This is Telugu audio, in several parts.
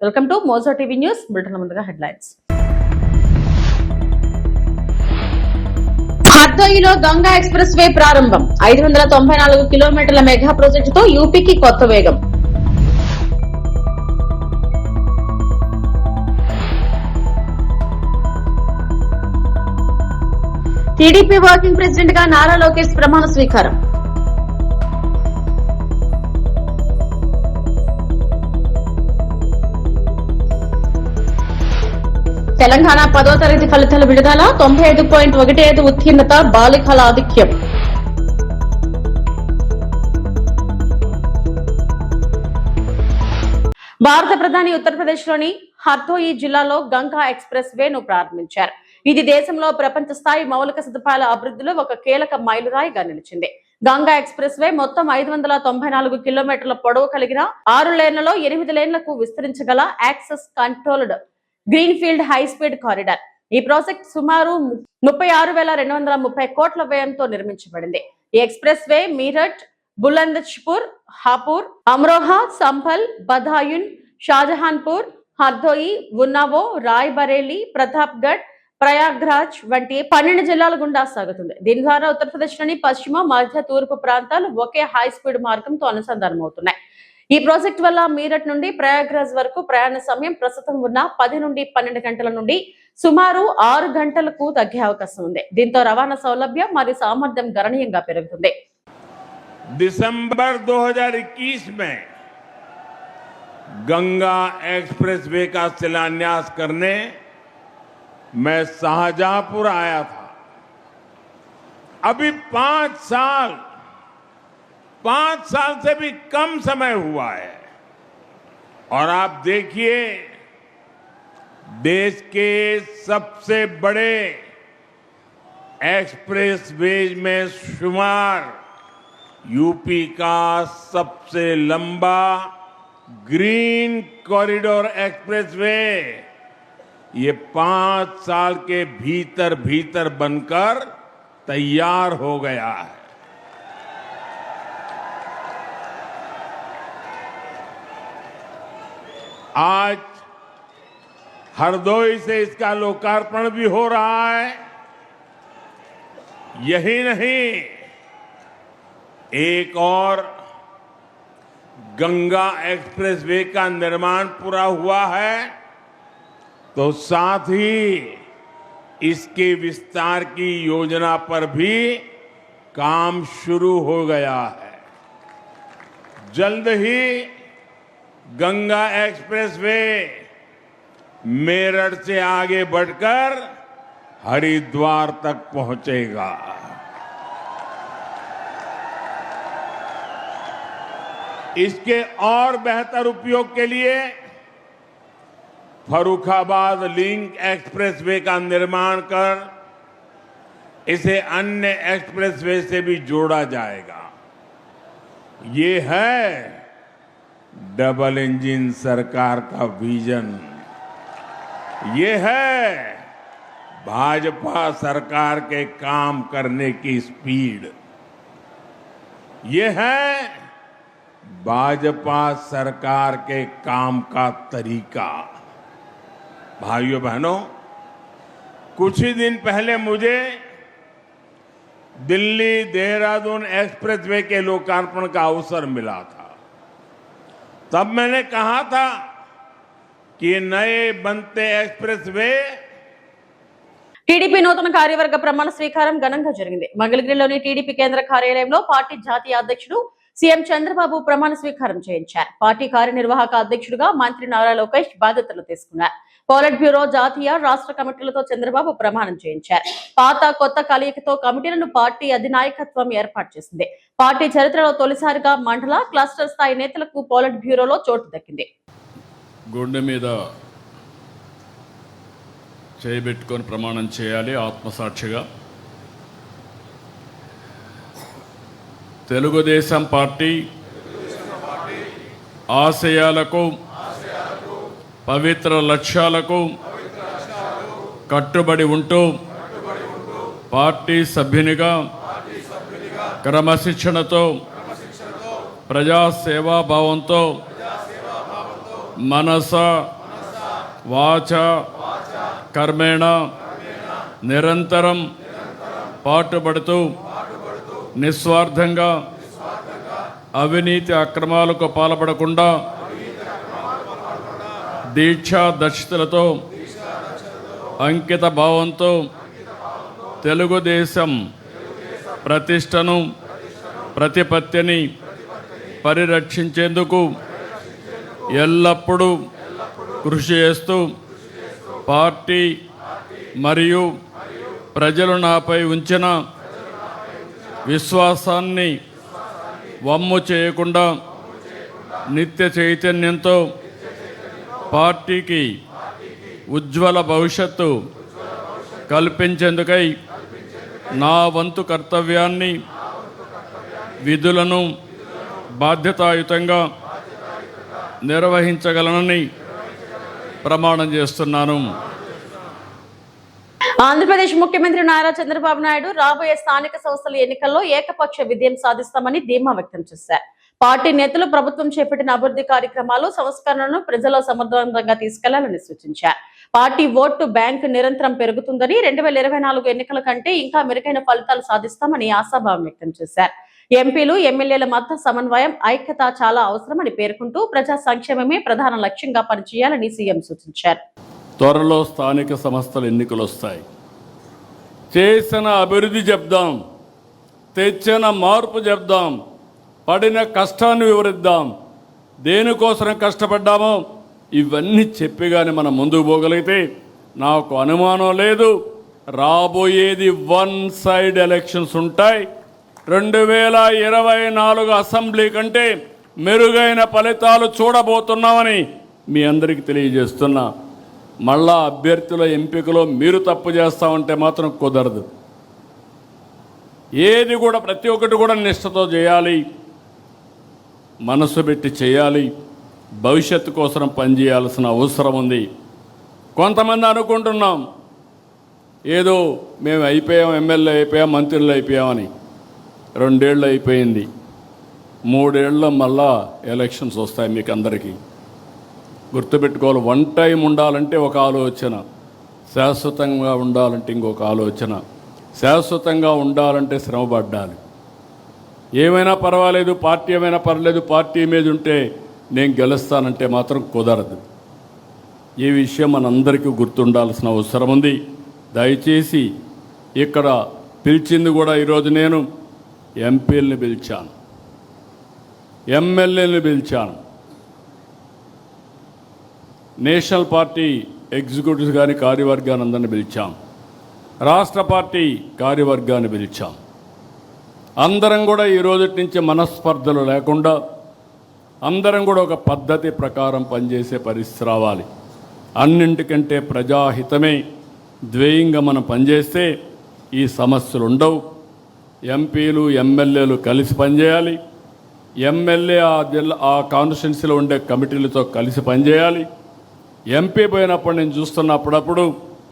Welcome to Mojo TV news. Bulletin ముందుగా హెడ్లైన్స్. హర్దోయిలో గంగా ఎక్స్ప్రెస్ వే ప్రారంభం. 594 కిలోమీటర్ల మెగా ప్రాజెక్టుతో యూపీకి కొత్త వేగం. టీడీపీ వర్కింగ్ ప్రెసిడెంట్ గా నారా లోకేష్ ప్రమాణ స్వీకారం. తెలంగాణ 10వ తరగతి ఫలితాల విడుదల. 95.15 ఉత్తీర్ణత, బాలికల ఆధిక్యం. భారత ప్రధాని ఉత్తరప్రదేశ్లోని హర్దోయి జిల్లాలో గంగా ఎక్స్ప్రెస్ వేను ప్రారంభించారు. ఇది దేశంలో ప్రపంచ స్థాయి మౌలిక సదుపాయాల అభివృద్ధిలో ఒక కీలక మైలురాయిగా నిలిచింది. గంగా ఎక్స్ప్రెస్ వే మొత్తం 594 కిలోమీటర్ల పొడవు కలిగిన 6 లేన్లలో 8 లేన్లకు విస్తరించగల access controlled greenfield high speed corridor. ఈ ప్రాజెక్ట్ సుమారు 36,230 కోట్ల వ్యయంతో నిర్మించబడింది. ఈ ఎక్స్ప్రెస్ వే మీరట్, బులంద్షహర్, హాపూర్, అమ్రోహా, సంభల్, బదాయూన్, షాజహాన్పూర్, హర్దోయి, ఉన్నావో, రాయ్బరేలీ, ప్రతాప్గఢ్, ప్రయాగ్రాజ్ వంటి 12 జిల్లాల గుండా సాగుతుంది. దీని ద్వారా ఉత్తరప్రదేశ్లోని పశ్చిమ, మధ్య, తూర్పు ప్రాంతాలు ఒకే హై స్పీడ్ మార్గంతో అనుసంధానమవుతున్నాయి. ఈ ప్రాజెక్టు వల్ల మీరట్ నుండి ప్రయాగ్రాజ్ వరకు ప్రయాణ సమయం ప్రస్తుతం ఉన్న 10 నుండి 12 గంటల నుండి సుమారు 6 గంటలకు తగ్గే అవకాశం ఉంది. దీంతో రవాణా సౌలభ్యం మరియు సామర్థ్యం గణనీయంగా పెరుగుతుంది. दिसंबर 2021 में गंगा एक्सप्रेसवे का शिलान्यास करने मैं शाहजहांपुर आया था. अभी 5 साल से भी कम समय हुआ है और आप देखिए देश के सबसे बड़े एक्सप्रेसवेज में शुमार यूपी का सबसे लंबा ग्रीन कॉरिडोर एक्सप्रेसवे ये 5 साल के भीतर बनकर तैयार हो गया है. आज हरदोई से इसका लोकार्पण भी हो रहा है. यही नहीं, एक और गंगा एक्सप्रेसवे का निर्माण पूरा हुआ है तो साथ ही इसके विस्तार की योजना पर भी काम शुरू हो गया है. जल्द ही गंगा एक्सप्रेसवे मेरठ से आगे बढ़कर हरिद्वार तक पहुंचेगा. इसके और बेहतर उपयोग के लिए फर्रुखाबाद लिंक एक्सप्रेसवे का निर्माण कर इसे अन्य एक्सप्रेसवे से भी जोड़ा जाएगा. ये है डबल इंजन सरकार का विजन. ये है भाजपा सरकार के काम करने की स्पीड. ये है भाजपा सरकार के काम का तरीका. भाइयों बहनों, कुछ ही दिन पहले मुझे दिल्ली देहरादून एक्सप्रेसवे के लोकार्पण का अवसर मिला था. तब मैंने कहा था कि नए बनते एक्सप्रेसवे. టీడీపీ నూతన కార్యవర్గ ప్రమాణ స్వీకారం ఘనంగా జరిగింది. మంగళగిరిలోని టీడీపీ కేంద్ర కార్యాలయంలో పార్టీ జాతీయ అధ్యక్షుడు సీఎం చంద్రబాబు ప్రమాణ స్వీకారం చేయించారు. పార్టీ కార్యనిర్వాహక అధ్యక్షుడిగా మంత్రి నారా లోకేష్ బాధ్యతలు తీసుకున్నారు. పోలిట్ బ్యూరో, జాతీయ, రాష్ట్ర కమిటీలతో చంద్రబాబు ప్రమాణం చేయించారు. పాత కొత్త కలయికతో కమిటీలను పార్టీ అధినాయకత్వం ఏర్పాటు చేసింది. పార్టీ చరిత్రలో తొలిసారిగా మండల, క్లస్టర్ స్థాయి నేతలకు పోలిట్ బ్యూరోలో చోటు దక్కింది. గుండె మీద చేయబెట్టుకొని ప్రమాణం చేయాలి ఆత్మసాక్షిగా. తెలుగుదేశం పార్టీ ఆశయాలకు, పవిత్ర లక్ష్యాలకు కట్టుబడి ఉంటూ పార్టీ సభ్యునిగా క్రమశిక్షణతో, ప్రజా సేవాభావంతో మనస వాచ కర్మేణ నిరంతరం పాటుపడుతూ నిస్వార్థంగా అవినీతి అక్రమాలకు పాల్పడకుండా దీక్షా దక్షతలతో అంకిత భావంతో తెలుగుదేశం ప్రతిష్టను ప్రతిపత్తిని పరిరక్షించేందుకు ఎల్లప్పుడూ కృషి చేస్తూ పార్టీ మరియు ప్రజలు నాపై ఉంచిన విశ్వాసాన్ని వమ్ము చేయకుండా నిత్య చైతన్యంతో పార్టీకి ఉజ్వల భవిష్యత్తు కల్పించేందుకై నా వంతు కర్తవ్యాన్ని విధులను బాధ్యతాయుతంగా నిర్వహించగలనని ప్రమాణం చేస్తున్నాను. ఆంధ్రప్రదేశ్ ముఖ్యమంత్రి నారా చంద్రబాబు నాయుడు రాబోయే స్థానిక సంస్థల ఎన్నికల్లో ఏకపక్ష విజయం సాధిస్తామని ధీమా వ్యక్తం చేశారు. పార్టీ నేతలు ప్రభుత్వం చేపట్టిన అభివృద్ధి కార్యక్రమాలు సంస్కరణలను ప్రజల్లో సమర్థవంతంగా తీసుకెళ్లాలని సూచించారు. పార్టీ ఓటు బ్యాంక్ నిరంతరం పెరుగుతుందని 2024 ఎన్నికల కంటే ఇంకా మెరుగైన ఫలితాలు సాధిస్తామని ఆశాభావం వ్యక్తం చేశారు. ఎంపీలు ఎమ్మెల్యేల మధ్య సమన్వయం ఐక్యత చాలా అవసరమని పేర్కొంటూ ప్రజా సంక్షేమమే ప్రధాన లక్ష్యంగా పనిచేయాలని సీఎం సూచించారు. త్వరలో స్థానిక సంస్థల ఎన్నికలు వస్తాయి. చేసిన అభివృద్ధి చెప్దాం, తెచ్చిన మార్పు చెప్దాం, పడిన కష్టాన్ని వివరిద్దాం, దేనికోసం కష్టపడ్డామో ఇవన్నీ చెప్పి కానీ మనం ముందుకు పోగలిగితే నాకు అనుమానం లేదు రాబోయేది వన్ సైడ్ ఎలక్షన్స్ ఉంటాయి. 2024 అసెంబ్లీ కంటే మెరుగైన ఫలితాలు చూడబోతున్నామని మీ అందరికీ తెలియజేస్తున్నా. మళ్ళా అభ్యర్థుల ఎంపికలో మీరు తప్పు చేస్తామంటే మాత్రం కుదరదు. ఏది కూడా ప్రతి ఒక్కటి కూడా నిష్ఠతో చేయాలి, మనసు పెట్టి చేయాలి, భవిష్యత్తు కోసం పనిచేయాల్సిన అవసరం ఉంది. కొంతమంది అనుకుంటున్నాం ఏదో మేము అయిపోయాం, ఎమ్మెల్యే అయిపోయాం, మంత్రులు అయిపోయామని. 2 ఏళ్ళు అయిపోయింది, 3 ఏళ్ళలో మళ్ళా ఎలక్షన్స్ వస్తాయి. మీకు అందరికీ గుర్తుపెట్టుకోవాలి, వన్ టైం ఉండాలంటే ఒక ఆలోచన, శాశ్వతంగా ఉండాలంటే ఇంకొక ఆలోచన. శాశ్వతంగా ఉండాలంటే శ్రమపడ్డాలి. ఏమైనా పర్వాలేదు, పార్టీ ఏమైనా పర్లేదు, పార్టీ మీద ఉంటే నేను గెలుస్తానంటే మాత్రం కుదరదు. ఈ విషయం మనందరికీ గుర్తుండాల్సిన అవసరం ఉంది. దయచేసి ఇక్కడ పిలిచింది కూడా ఈరోజు నేను ఎంపీలని పిలిచాను, ఎమ్మెల్యేలను పిలిచాను, నేషనల్ పార్టీ ఎగ్జిక్యూటివ్స్ కానీ కార్యవర్గాన్ని అందరిని పిలిచాం, రాష్ట్ర పార్టీ కార్యవర్గాన్ని పిలిచాం. అందరం కూడా ఈ రోజు నుంచి మనస్పర్ధలు లేకుండా అందరం కూడా ఒక పద్ధతి ప్రకారం పనిచేసే పరిస్థితి రావాలి. అన్నింటికంటే ప్రజాహితమే ధ్యేయంగా మనం పనిచేస్తే ఈ సమస్యలు ఉండవు. ఎంపీలు ఎమ్మెల్యేలు కలిసి పనిచేయాలి. ఎమ్మెల్యే ఆ కాన్స్టిట్యున్సీలో ఉండే కమిటీలతో కలిసి పనిచేయాలి. ఎంపీ పోయినప్పుడు నేను చూస్తున్నప్పుడప్పుడు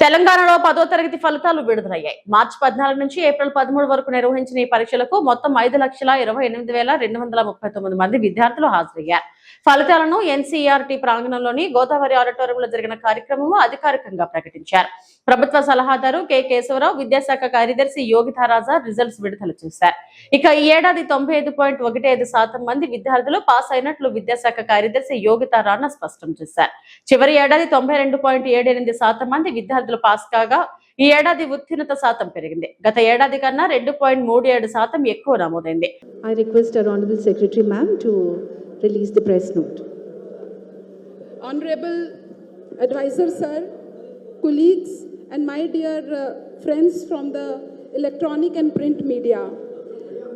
తెలంగాణలో 10వ తరగతి ఫలితాలు విడుదలయ్యాయి. మార్చి 14 నుంచి ఏప్రిల్ 13 వరకు నిర్వహించిన ఈ పరీక్షలకు మొత్తం 5,28,239 మంది విద్యార్థులు హాజరయ్యారు. ఫలితాలను ఎన్సీఆర్టీ ప్రాంగణంలోని గోదావరి ఆడిటోరియంలో జరిగిన కార్యక్రమంలో అధికారికంగా ప్రకటించారు. ప్రభుత్వ సలహాదారు కె కేశవరావు, విద్యాశాఖ కార్యదర్శి యోగితారాజా రిజల్ట్స్ విడుదల చేశారు. ఇక ఈ ఏడాది 95.15% మంది విద్యార్థులు పాస్ అయినట్లు విద్యాశాఖ కార్యదర్శి యోగితారాణా స్పష్టం చేశారు. చివరి ఏడాది 92.78% మంది విద్యార్థులు పాస్ కాగా ఈ ఏడాది ఉత్తీర్ణత శాతం పెరిగింది. గత ఏడాది కన్నా 2.37% ఎక్కువ నమోదైంది. I request our Honorable Secretary Ma'am to release the press note. Honorable Advisor Sir, colleagues and my dear friends from the electronic and print media.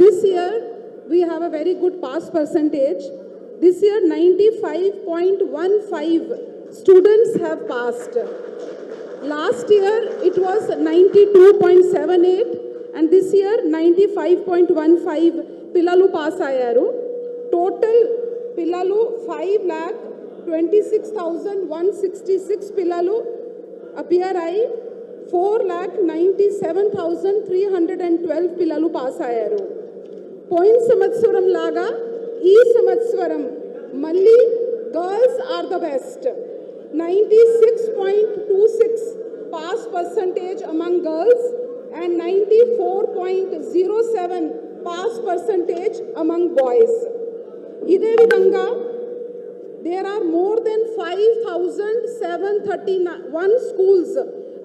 This year we have a very good pass percentage. This year 95.15 students have passed. Last year it was 92.78 and this year 95.15 పిల్లలు పాస్ అయ్యారు. టోటల్ పిల్లలు 5,26,166 పిల్లలు అపియర్ అయి 4,97,312 పిల్లలు పాస్ అయ్యారు. పోయిన సంవత్సరం లాగా ఈ సంవత్సరం మళ్ళీ girls are the best. 96.26 pass percentage among girls and 94.07 pass percentage among boys. ఇదే విధంగా there are more than 5,731 schools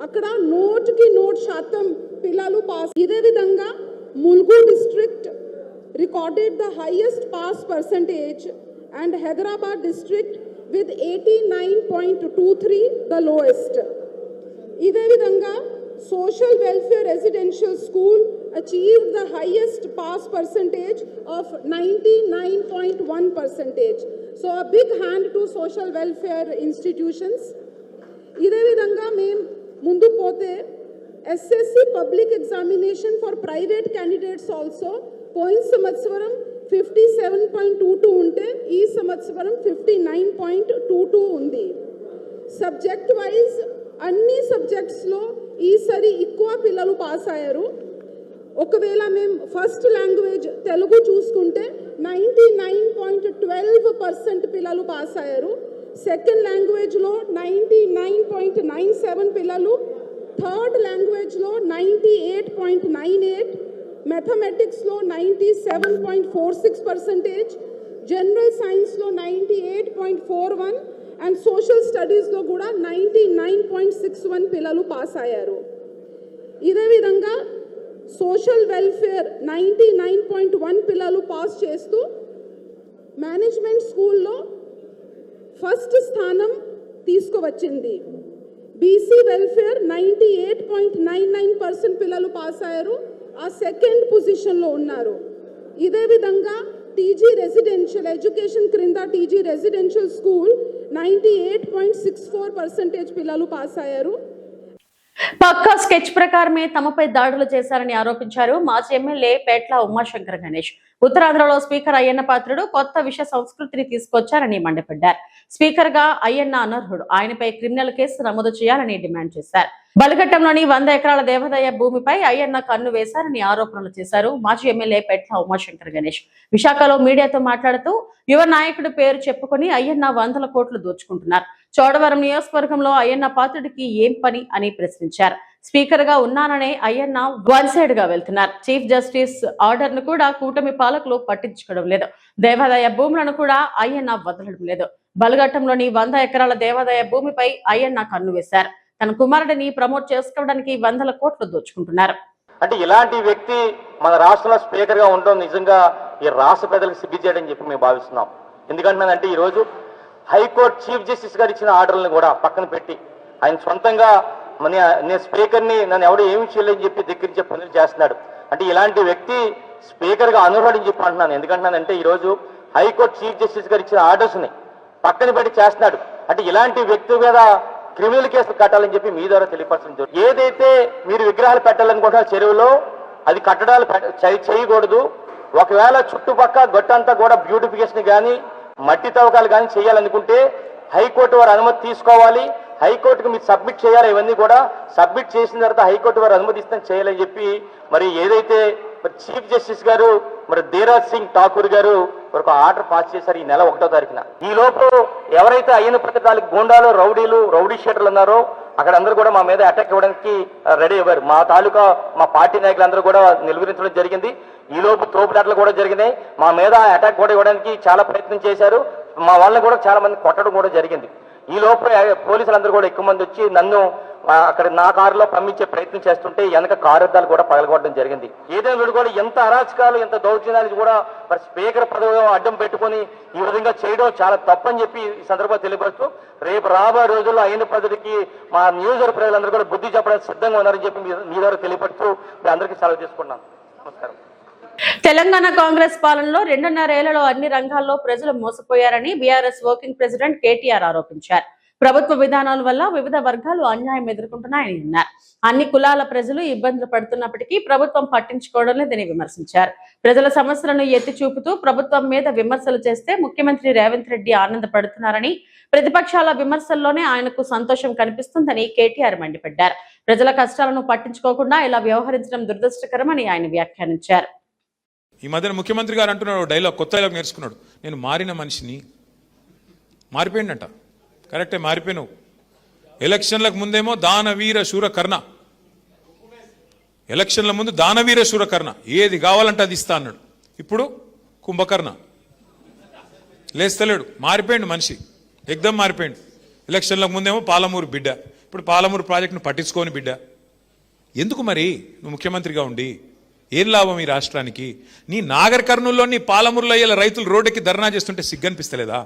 అక్కడ నోట్కి నోట్ శాతం పిల్లలు పాస్. ఇదే విధంగా Mulugu district recorded the highest pass percentage and Hyderabad district with 89.23 the lowest. ఇదే విధంగా social welfare residential school achieved the highest pass percentage of 99.1%. So a big hand to social welfare institutions. ఇదే విధంగా మేము ముందు పోతే SSC public examination for private candidates also పోయిన సంవత్సరం 57.22 ఉంటే ఈ సంవత్సరం 59.22 ఉంది. సబ్జెక్ట్ వైజ్ అన్ని సబ్జెక్ట్స్లో ఈసారి ఎక్కువ పిల్లలు పాస్ అయ్యారు. ఒకవేళ మేము ఫస్ట్ లాంగ్వేజ్ తెలుగు చూసుకుంటే 99.12% పిల్లలు పాస్ అయ్యారు. సెకండ్ లాంగ్వేజ్లో 99.97 పిల్లలు, థర్డ్ లాంగ్వేజ్లో 98.98, మ్యాథమెటిక్స్లో 97.46%, జనరల్ సైన్స్లో 98.41 అండ్ సోషల్ స్టడీస్లో కూడా 99.61 పిల్లలు పాస్ అయ్యారు. ఇదే విధంగా సోషల్ వెల్ఫేర్ 99.1 పిల్లలు పాస్ చేస్తూ మేనేజ్మెంట్ స్కూల్లో ఫస్ట్ స్థానం తీసుకువచ్చింది. బీసీ వెల్ఫేర్ 98.99% పిల్లలు పాస్ అయ్యారు, ఆ సెకండ్ పొజిషన్లో ఉన్నారు. ఇదే విధంగా టీజీ రెసిడెన్షియల్ ఎడ్యుకేషన్ క్రింద టీజీ రెసిడెన్షియల్ స్కూల్ 98.64% పిల్లలు పాస్ అయ్యారు. పక్కా స్కెచ్ ప్రకారమే తమపై దాడులు చేశారని ఆరోపించారు మాజీ ఎమ్మెల్యే పేట్ల ఉమాశంకర్ గణేష్. ఉత్తరాంధ్రలో స్పీకర్ అయ్యన్న పాత్రుడు కొత్త విష సంస్కృతిని తీసుకొచ్చారని మండిపడ్డారు. స్పీకర్ గా అయ్యన్న అనర్హుడు, ఆయనపై క్రిమినల్ కేసు నమోదు చేయాలని డిమాండ్ చేశారు. బలఘట్టంలోని 100 ఎకరాల దేవాదాయ భూమిపై అయ్యన్న కన్ను వేశారని ఆరోపణలు చేశారు మాజీ ఎమ్మెల్యే పేట్ల ఉమాశంకర్ గణేష్. విశాఖలో మీడియాతో మాట్లాడుతూ యువ నాయకుడి పేరు చెప్పుకుని అయ్యన్న 100 కోట్లు దోచుకుంటున్నారు. చోడవరం నియోజకవర్గంలో అయ్యన్న పాత్రుడికి ఏం పని అని ప్రశ్నించారు. స్పీకర్ గా ఉన్నాననే అయ్యన్న వన్ సైడ్ గా వెళ్తున్నారు. చీఫ్ జస్టిస్ ఆర్డర్ ను కూడా కూటమి పాలకులు పట్టించుకోవడం లేదు. దేవాదాయ భూములను కూడా అయ్యన్న వదలడం లేదు. బలఘట్టంలోని 100 ఎకరాల దేవాదాయ భూమిపై అయ్యన్న కన్ను వేశారు. తన కుమారుడిని ప్రమోట్ చేసుకోవడానికి 100 కోట్లు దోచుకుంటున్నారు. అంటే ఇలాంటి వ్యక్తి మన రాష్ట్రంలో స్పీకర్ గా ఉండడం నిజంగా ఈ రాష్ట్ర ప్రజలకు సిగ్గు చేయడం చెప్పి మేము భావిస్తున్నాం. ఎందుకంటే ఈ రోజు హైకోర్టు చీఫ్ జస్టిస్ గారు ఇచ్చిన ఆర్డర్లను కూడా పక్కన పెట్టి ఆయన సొంతంగా నేను స్పీకర్ని నన్ను ఎవడు ఏమి చేయలేని చెప్పి ధిక్కరించే పనులు చేస్తున్నాడు. అంటే ఇలాంటి వ్యక్తి స్పీకర్ గా అనర్హుడని చెప్పి అంటున్నాను. ఎందుకంటున్నానంటే ఈ రోజు హైకోర్టు చీఫ్ జస్టిస్ గారు ఇచ్చిన ఆర్డర్స్ ని పక్కన పెట్టి చేస్తున్నాడు. అంటే ఇలాంటి వ్యక్తి మీద క్రిమినల్ కేసులు కట్టాలని చెప్పి మీ ద్వారా తెలియపరచడం. ఏదైతే మీరు విగ్రహాలు పెట్టాలనుకుంటున్న చెరువులో అది కట్టడాలు చేయకూడదు. ఒకవేళ చుట్టుపక్క గొట్టంతా కూడా బ్యూటిఫికేషన్ కానీ మట్టి తవ్వకాలు కానీ చేయాలనుకుంటే హైకోర్టు వారు అనుమతి తీసుకోవాలి. హైకోర్టుకు మీరు సబ్మిట్ చేయాలి. ఇవన్నీ కూడా సబ్మిట్ చేసిన తర్వాత హైకోర్టు వారు అనుమతిస్తే చేయాలని చెప్పి మరి ఏదైతే చీఫ్ జస్టిస్ గారు మరి ధీరాజ్ సింగ్ ఠాకూర్ గారు ఒక ఆర్డర్ పాస్ చేశారు ఈ నెల 1వ తారీఖున. ఈ లోపు ఎవరైతే అయ్యన్న పథకాలకు గూండాలు రౌడీ షీటర్లు ఉన్నారో అక్కడ అందరూ కూడా మా మీద అటాక్ ఇవ్వడానికి రెడీ అయ్యారు. మా తాలూకా మా పార్టీ నాయకులందరూ కూడా నిలువరించడం జరిగింది. ఈ లోపు తోపుదాటలు కూడా జరిగినాయి. మా మీద అటాక్ కూడా ఇవ్వడానికి చాలా ప్రయత్నం చేశారు. మా వాళ్ళని కూడా చాలా మంది కొట్టడం కూడా జరిగింది. ఈ లోపు పోలీసులందరూ కూడా ఎక్కువ మంది వచ్చి నన్ను అక్కడ నా కారులో పంపించే ప్రయత్నం చేస్తుంటే వెనక కారు అద్దాలు కూడా పగలగొట్టడం జరిగింది. ఏదైనా కూడా ఎంత అరాచకాలు ఎంత దౌర్జన్యాలు కూడా మరి స్పీకర్ పదవిలో అడ్డం పెట్టుకొని ఈ విధంగా చేయడం చాలా తప్పని చెప్పి ఈ సందర్భంగా తెలియపరుస్తూ రేపు రాబోయే రోజుల్లో అయిన పద్ధతికి మా నియోజకవర్గ ప్రజలందరూ కూడా బుద్ధి చెప్పడానికి సిద్ధంగా ఉన్నారని చెప్పి మీ ద్వారా తెలియపరుస్తూ మీ అందరికీ సెలవు తీసుకున్నాను. నమస్కారం. తెలంగాణ కాంగ్రెస్ పాలనలో 2.5 ఏళ్లలో అన్ని రంగాల్లో ప్రజలు మోసపోయారని బీఆర్ఎస్ వర్కింగ్ ప్రెసిడెంట్ కేటీఆర్ ఆరోపించారు. ప్రభుత్వ విధానాల వల్ల వివిధ వర్గాలు అన్యాయం ఎదుర్కొంటున్నాయని అన్నారు. అన్ని కులాల ప్రజలు ఇబ్బందులు పడుతున్నప్పటికీ ప్రభుత్వం పట్టించుకోవడం లేదని విమర్శించారు. ప్రజల సమస్యలను ఎత్తి చూపుతూ ప్రభుత్వం మీద విమర్శలు చేస్తే ముఖ్యమంత్రి రేవంత్ రెడ్డి ఆనందపడుతున్నారని, ప్రతిపక్షాల విమర్శల్లోనే ఆయనకు సంతోషం కనిపిస్తుందని కేటీఆర్ మండిపడ్డారు. ప్రజల కష్టాలను పట్టించుకోకుండా ఇలా వ్యవహరించడం దురదృష్టకరమని ఆయన వ్యాఖ్యానించారు. ఈ మధ్యన ముఖ్యమంత్రి గారు అంటున్నాడు డైలాగ్, కొత్త డైలాగ్ నేర్చుకున్నాడు. నేను మారిన మనిషిని, మారిపోయిందంట. కరెక్టే, మారిపోయినావు. ఎలక్షన్లకు ముందేమో దానవీర శూరకర్ణ, ఎలక్షన్ల ముందు దానవీర శూరకర్ణ, ఏది కావాలంటే అది ఇస్తా అన్నాడు. ఇప్పుడు కుంభకర్ణ, లేస్తలేడు, మారిపోయిండు మనిషి, ఎగ్దం మారిపోయిండు. ఎలక్షన్లకు ముందేమో పాలమూరు బిడ్డ, ఇప్పుడు పాలమూరు ప్రాజెక్టును పట్టించుకోని బిడ్డ. ఎందుకు మరి నువ్వు ముఖ్యమంత్రిగా ఉండి ఏం లాభం ఈ రాష్ట్రానికి? నీ నాగర్ కర్నూల్లో నీ పాలమూరులో అయ్యేలా రైతులు రోడ్డుకి ధర్నా చేస్తుంటే సిగ్గనిపిస్తలేదా?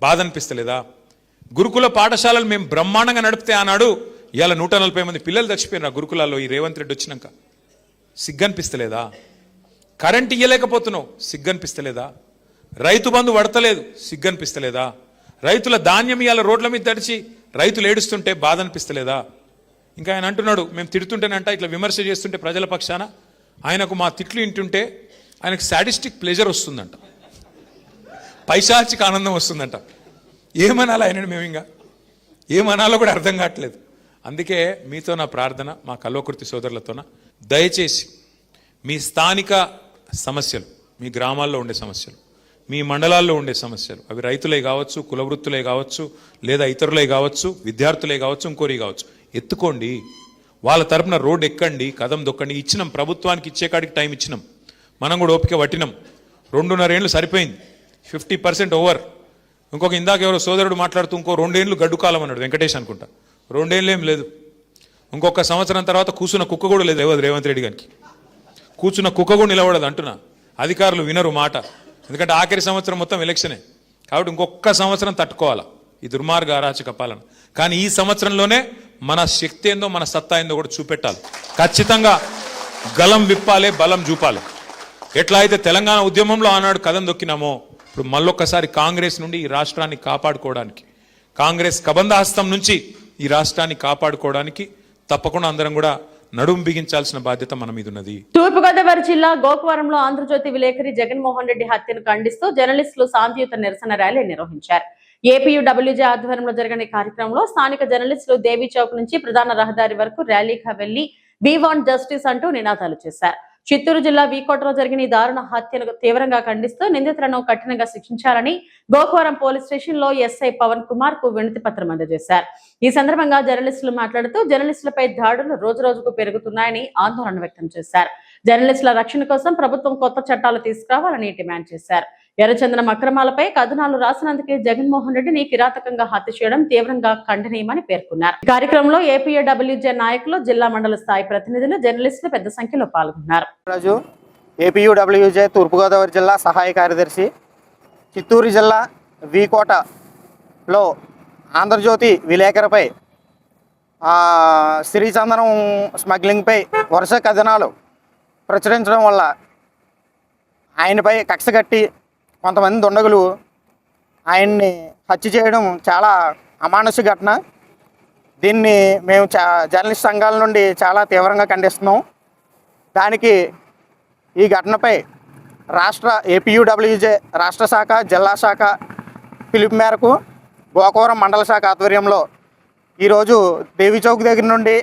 బాధ అనిపిస్తలేదా? గురుకుల పాఠశాలలు మేము బ్రహ్మాండంగా నడిపితే ఆనాడు ఇవాళ 140 మంది పిల్లలు చచ్చిపోయినారు ఆ గురుకులాల్లో ఈ రేవంత్ రెడ్డి వచ్చినాక. సిగ్గనిపిస్తలేదా? కరెంట్ ఇయ్యలేకపోతున్నావు, సిగ్గనిపిస్తలేదా? రైతు బంధు పడతలేదు, సిగ్గనిపిస్తలేదా? రైతుల ధాన్యం ఇవాళ రోడ్ల మీద తడిచి రైతులు ఏడుస్తుంటే బాధ అనిపిస్తలేదా? ఇంకా ఆయన అంటున్నాడు, మేము తిడుతుంటేనంట ఇట్లా విమర్శ చేస్తుంటే ప్రజల పక్షాన ఆయనకు మా తిట్లు వింటుంటే ఆయనకు సాడిస్టిక్ ప్లెజర్ వస్తుందంట, పైశాచిక ఆనందం వస్తుందంట. ఏమనాలి ఆయనని? మేము ఇంకా ఏమనాలో కూడా అర్థం కావట్లేదు. అందుకే మీతో నా ప్రార్థన, మా కల్వకుర్తి సోదరులతోన, దయచేసి మీ స్థానిక సమస్యలు, మీ గ్రామాల్లో ఉండే సమస్యలు, మీ మండలాల్లో ఉండే సమస్యలు, అవి రైతులే కావచ్చు, కులవృత్తులే కావచ్చు, లేదా ఇతరులే కావచ్చు, విద్యార్థులే కావచ్చు, ఇంకోరి కావచ్చు, ఎత్తుకోండి. వాళ్ళ తరపున రోడ్డు ఎక్కండి, కదం దొక్కండి. ఇచ్చినాం, ప్రభుత్వానికి ఇచ్చే కాడికి టైం ఇచ్చినాం, మనం కూడా ఓపిక పట్టినాం. 2.5 ఏళ్ళు సరిపోయింది, 50% ఓవర్. ఇంకొక ఇందాక ఎవరో సోదరుడు మాట్లాడుతూ ఇంకో 2 ఏళ్ళు గడ్డు కాలం అన్నాడు, వెంకటేష్ అనుకుంటా. 2 ఏళ్ళు ఏం లేదు, ఇంకొక సంవత్సరం తర్వాత కూర్చున్న కుక్క కూడా లేదు రేవంత్ రెడ్డి గారికి. కూర్చున్న కుక్క కూడా నిలబడదు అంటున్నా. అధికారులు వినరు మాట, ఎందుకంటే ఆఖరి సంవత్సరం మొత్తం ఎలక్షనే కాబట్టి ఇంకొక సంవత్సరం తట్టుకోవాలా ఈ దుర్మార్గ అరాచక పాలన. కానీ ఈ సంవత్సరంలోనే మన శక్తి ఏందో, మన సత్తా ఏందో కూడా చూపెట్టాలి. ఖచ్చితంగా గలం విప్పాలి, బలం చూపాలి. ఎట్లా అయితే తెలంగాణ ఉద్యమంలో ఆనాడు కదం దొక్కినామో, ఇప్పుడు మళ్ళొక్కసారి కాంగ్రెస్ నుండి ఈ రాష్ట్రాన్ని కాపాడుకోవడానికి, కాంగ్రెస్ కబంధహస్తం నుంచి ఈ రాష్ట్రాన్ని కాపాడుకోవడానికి తప్పకుండా అందరం కూడా నడుం బిగించాల్సిన బాధ్యత మన మీద ఉన్నది. తూర్పుగోదావరి జిల్లా గోకవరంలో ఆంధ్రజ్యోతి విలేకరి జగన్మోహన్ రెడ్డి హత్యను ఖండిస్తూ జర్నలిస్టులు శాంతియుత నిరసన ర్యాలీ నిర్వహించారు. ఏపీయూడబ్ల్యూజే ఆధ్వర్యంలో జరిగిన ఈ కార్యక్రమంలో స్థానిక జర్నలిస్టులు దేవీ చౌక్ నుంచి ప్రధాన రహదారి వరకు ర్యాలీగా వెళ్లి వి వాంట్ జస్టిస్ అంటూ నినాదాలు చేశారు. చిత్తూరు జిల్లా వీకోటలో జరిగిన ఈ దారుణ హత్యను తీవ్రంగా ఖండిస్తూ నిందితులను కఠినంగా శిక్షించాలని గోకవరం పోలీస్ స్టేషన్ లో ఎస్ఐ పవన్ కుమార్ కు వినతి పత్రం అందజేశారు. ఈ సందర్భంగా జర్నలిస్టులు మాట్లాడుతూ జర్నలిస్టులపై దాడులు రోజు రోజుకు పెరుగుతున్నాయని ఆందోళన వ్యక్తం చేశారు. జర్నలిస్టుల రక్షణ కోసం ప్రభుత్వం కొత్త చట్టాలు తీసుకురావాలని డిమాండ్ చేశారు. ఎర్రచందనం అక్రమాలపై కథనాలు రాసినందుకే జగన్మోహన్ రెడ్డిని కిరాతకంగా హత్య చేయడం తీవ్రంగా ఖండనీయమని పేర్కొన్నారు. కార్యక్రమంలో ఏపీయూడబ్ల్యూజే నాయకులు, జిల్లా మండల స్థాయి ప్రతినిధులు, జర్నలిస్టులు పెద్ద సంఖ్యలో పాల్గొన్నారు. రాజు, ఏపీయూడబ్ల్యూజే తూర్పుగోదావరి జిల్లా సహాయ కార్యదర్శి. చిత్తూరు జిల్లా వీకోటలో ఆంధ్రజ్యోతి విలేకరిపై శ్రీచందనం స్మగ్లింగ్పై వరుస కథనాలు ప్రచురించడం వల్ల ఆయనపై కక్ష కట్టి కొంతమంది దుండగులు ఆయన్ని హత్య చేయడం చాలా అమానుష ఘటన. దీన్ని మేము జర్నలిస్ట్ సంఘాల నుండి చాలా తీవ్రంగా ఖండిస్తున్నాం. దానికి ఈ ఘటనపై ఏపీయూడబ్ల్యూజే రాష్ట్ర శాఖ, జిల్లా శాఖ పిలుపు మేరకు గోకవరం మండల శాఖ ఆధ్వర్యంలో ఈరోజు దేవీ చౌక్ దగ్గర నుండి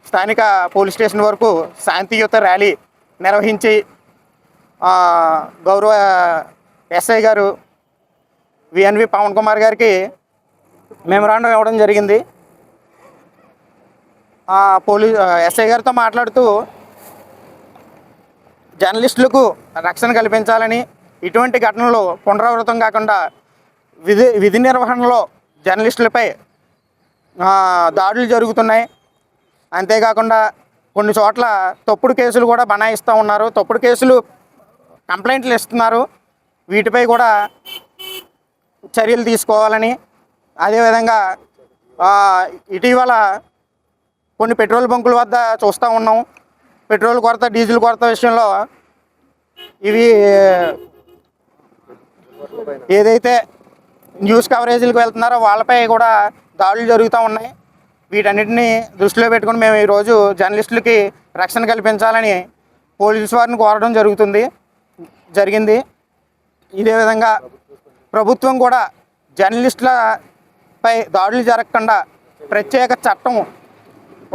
స్థానిక పోలీస్ స్టేషన్ వరకు శాంతియుత ర్యాలీ నిర్వహించి గౌరవ ఎస్ఐ గారు విఎన్వి పవన్ కుమార్ గారికి మెమరాండం ఇవ్వడం జరిగింది. ఎస్ఐ గారితో మాట్లాడుతూ జర్నలిస్టులకు రక్షణ కల్పించాలని, ఇటువంటి ఘటనలు పునరావృతం కాకుండా విధి నిర్వహణలో జర్నలిస్టులపై దాడులు జరుగుతున్నాయి. అంతేకాకుండా కొన్ని చోట్ల తప్పుడు కేసులు కూడా బనాయిస్తూ ఉన్నారు, తప్పుడు కేసులు కంప్లైంట్లు ఇస్తున్నారు. వీటిపై కూడా చర్యలు తీసుకోవాలని, అదేవిధంగా ఇటీవల కొన్ని పెట్రోల్ బంకుల వద్ద చూస్తూ ఉన్నాం. పెట్రోల్ కొరత, డీజిల్ కొరత విషయంలో ఇవి ఏదైతే న్యూస్ కవరేజీలకు వెళ్తున్నారో వాళ్ళపై కూడా దాడులు జరుగుతూ ఉన్నాయి. వీటన్నిటిని దృష్టిలో పెట్టుకుని మేము ఈరోజు జర్నలిస్టులకి రక్షణ కల్పించాలని పోలీసు వారిని కోరడం జరిగింది. ఇదే విధంగా ప్రభుత్వం కూడా జర్నలిస్టులపై దాడులు జరగకుండా ప్రత్యేక చట్టం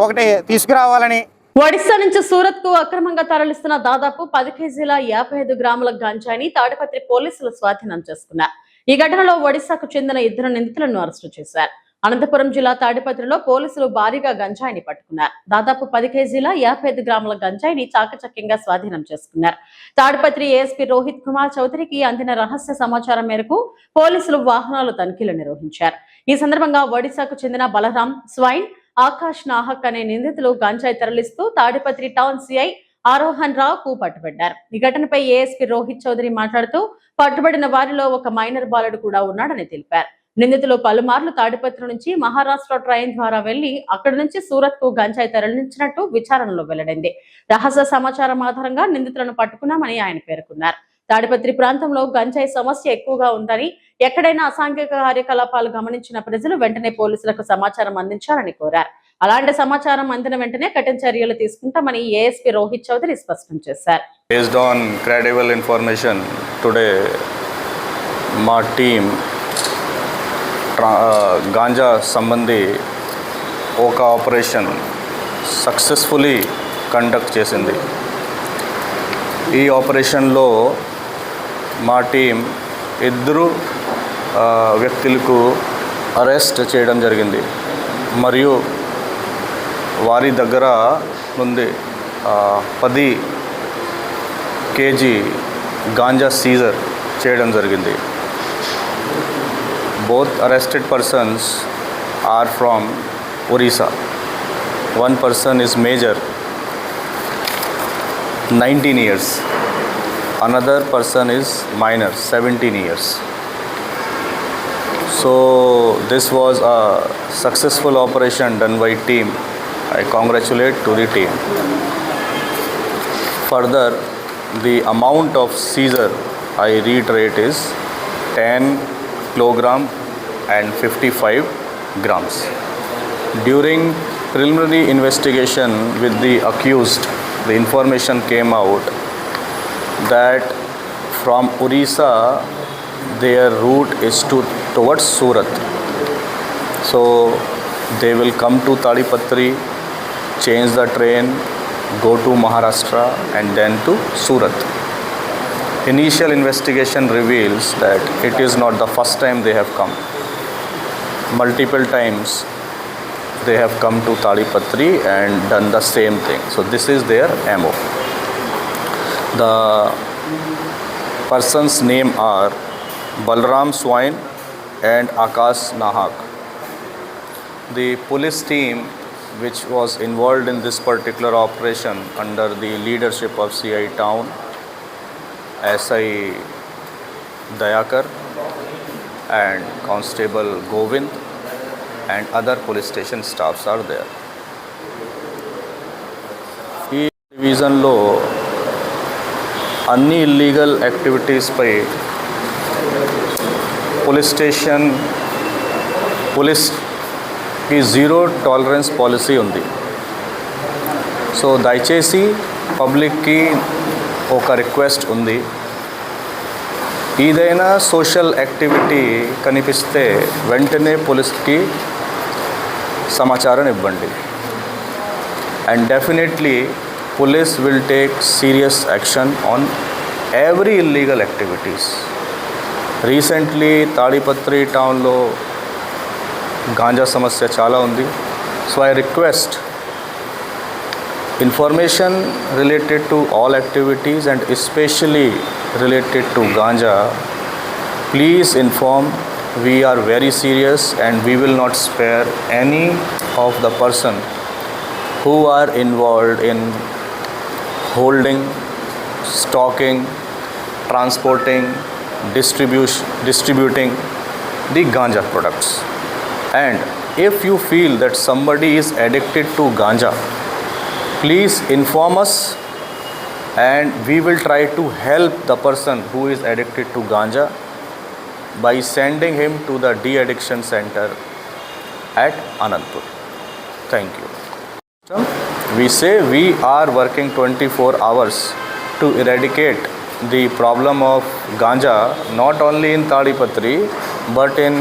ఒకటి తీసుకురావాలని. ఒడిశా నుంచి సూరత్ కు అక్రమంగా తరలిస్తున్న దాదాపు 10 కేజీల 55 గ్రాముల గంజాయిని తాడిపత్రి పోలీసులు స్వాధీనం చేసుకున్నారు. ఈ ఘటనలో ఒడిశాకు చెందిన 2 నిందితులను అరెస్టు చేశారు. అనంతపురం జిల్లా తాడిపత్రిలో పోలీసులు భారీగా గంజాయిని పట్టుకున్నారు. దాదాపు 10 కేజీల 55 గ్రాముల గంజాయిని చాకచక్యంగా స్వాధీనం చేసుకున్నారు. తాడిపత్రి ఏఎస్పీ రోహిత్ కుమార్ చౌదరికి అందిన రహస్య సమాచారం మేరకు పోలీసులు వాహనాలు తనిఖీలు నిర్వహించారు. ఈ సందర్భంగా ఒడిశాకు చెందిన బలరాం, స్వైన్, ఆకాష్ నాహక్ అనే నిందితులు గంజాయి తరలిస్తూ తాడిపత్రి టౌన్ సిఐ ఆరోహన్ రావుకు పట్టుబడ్డారు. ఈ ఘటనపై ఏఎస్పీ రోహిత్ చౌదరి మాట్లాడుతూ పట్టుబడిన వారిలో ఒక మైనర్ బాలుడు కూడా ఉన్నాడని తెలిపారు. నిందితులు పలుమార్లు తాడిపత్రి నుంచి మహారాష్ట్ర ట్రైన్ ద్వారా వెళ్లి అక్కడి నుంచి సూరత్ కు గంజాయి తరలించినట్టు విచారణలో వెల్లడైంది. రహస్య సమాచారం ఆధారంగా నిందితులను పట్టుకున్నామని ఆయన పేర్కొన్నారు. తాడిపత్రి ప్రాంతంలో గంజాయి సమస్య ఎక్కువగా ఉందని, ఎక్కడైనా అసాంఘిక కార్యకలాపాలు గమనించిన ప్రజలు వెంటనే పోలీసులకు సమాచారం అందించాలని కోరారు. అలాంటి సమాచారం అందిన వెంటనే కఠిన చర్యలు తీసుకుంటామని ఏఎస్పీ రోహిత్ చౌదరి స్పష్టం చేశారు. Based on credible information, today మా టీం గాంజా సంబంధి ఒక ఆపరేషన్ సక్సెస్ఫుల్లీ కండక్ట్ చేసింది. ఈ ఆపరేషన్లో మా టీం 2 వ్యక్తులకు అరెస్ట్ చేయడం జరిగింది మరియు వారి దగ్గర నుండి 10 కేజీ గాంజా సీజర్ చేయడం జరిగింది. Both arrested persons are from Orissa. One person is major, 19 years. Another person is minor, 17 years. So this was a successful operation done by team. I congratulate to the team. Further, the amount of seizure, I reiterate, is 10 kilogram and 55 grams. During preliminary investigation with the accused, the information came out that from Orissa their route is towards Surat. So they will come to Tadipatri, change the train, go to Maharashtra and then to Surat. Initial investigation reveals that it is not the first time they have come. Multiple times they have come to Tadipatri and done the same thing. So this is their MO. The persons' name are Balram Swain and Akash Nahak. The police team which was involved in this particular operation under the leadership of CI Town, SI Dayakar and Constable Govind and other police station staffs are there. ఈ డివిజన్లో అన్ని ఇల్లీగల్ యాక్టివిటీస్పై పోలీస్కి 0 టాలరెన్స్ పాలసీ ఉంది. సో దయచేసి పబ్లిక్కి ఒక రిక్వెస్ట్ ఉంది, ఏదైనా సోషల్ యాక్టివిటీ కనిపిస్తే వెంటనే పోలీస్కి సమాచారం ఇవ్వండి. And definitely police will take serious action on every illegal activities. Recently Tadipatri టౌన్లో గాంజా సమస్య చాలా ఉంది. So I request information related to all activities and especially related to ganja, please inform. We are very serious and we will not spare any of the person who are involved in holding, stocking, transporting, distributing the ganja products. And if you feel that somebody is addicted to ganja, please inform us and we will try to help the person who is addicted to ganja by sending him to the de-addiction center at Anandpur. Thank you. We say we are working 24 hours to eradicate the problem of ganja not only in Tadipatri but in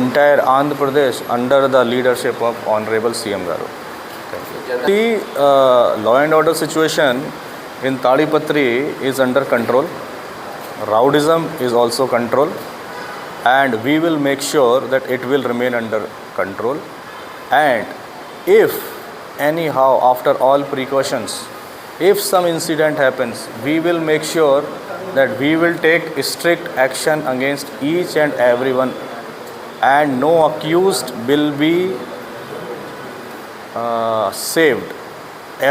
entire Andhra Pradesh under the leadership of Honorable CM Garu. The law and order situation in Tadipatri is under control. Rowdyism is also controlled. and we will make sure that it will remain under control. And if anyhow, after all precautions, if some incident happens, we will make sure that we will take strict action against each and everyone, and no accused will be saved.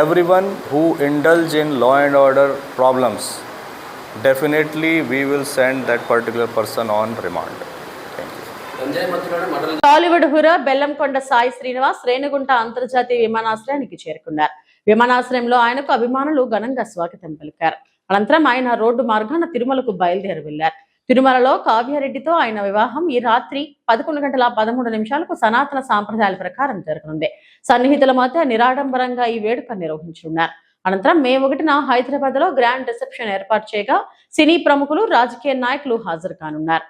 Everyone who indulge in law and order problems, definitely we will send that particular person on remand. Tollywood hero Bellamkonda Sai Srinivas Renigunta అంతర్జాతీయ విమానాశ్రయానికి చేరుకున్నారు. విమానాశ్రయంలో ఆయనకు అభిమానులు ఘనంగా స్వాగతం పలికారు. అనంతరం ఆయన రోడ్డు మార్గాన తిరుమలకు బయలుదేరి వెళ్లారు. తిరుమలలో కావ్యారెడ్డితో ఆయన వివాహం ఈ రాత్రి 11:13 సనాతన సాంప్రదాయాల ప్రకారం జరగనుంది. సన్నిహితుల మధ్య నిరాడంబరంగా ఈ వేడుక నిర్వహించనున్నారు. అనంతరం మే 1న హైదరాబాద్ లో గ్రాండ్ రిసెప్షన్ ఏర్పాటు చేయగా సినీ ప్రముఖులు, రాజకీయ నాయకులు హాజరు కానున్నారు.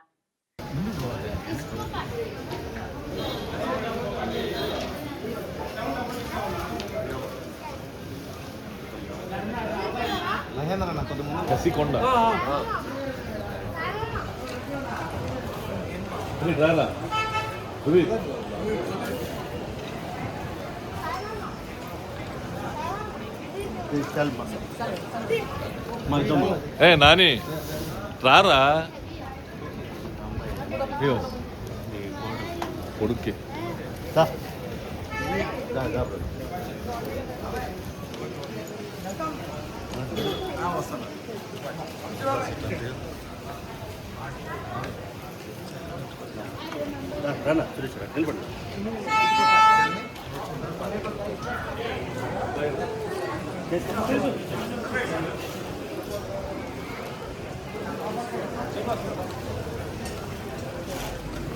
ఏ నాని రారా కొడుక్కి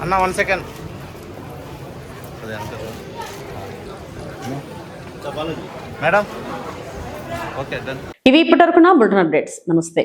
అన్న 1 సెకండ్. Madam okay done. ఇవి ఇప్పటివరకు నా బులెటిన్ అప్డేట్స్. నమస్తే.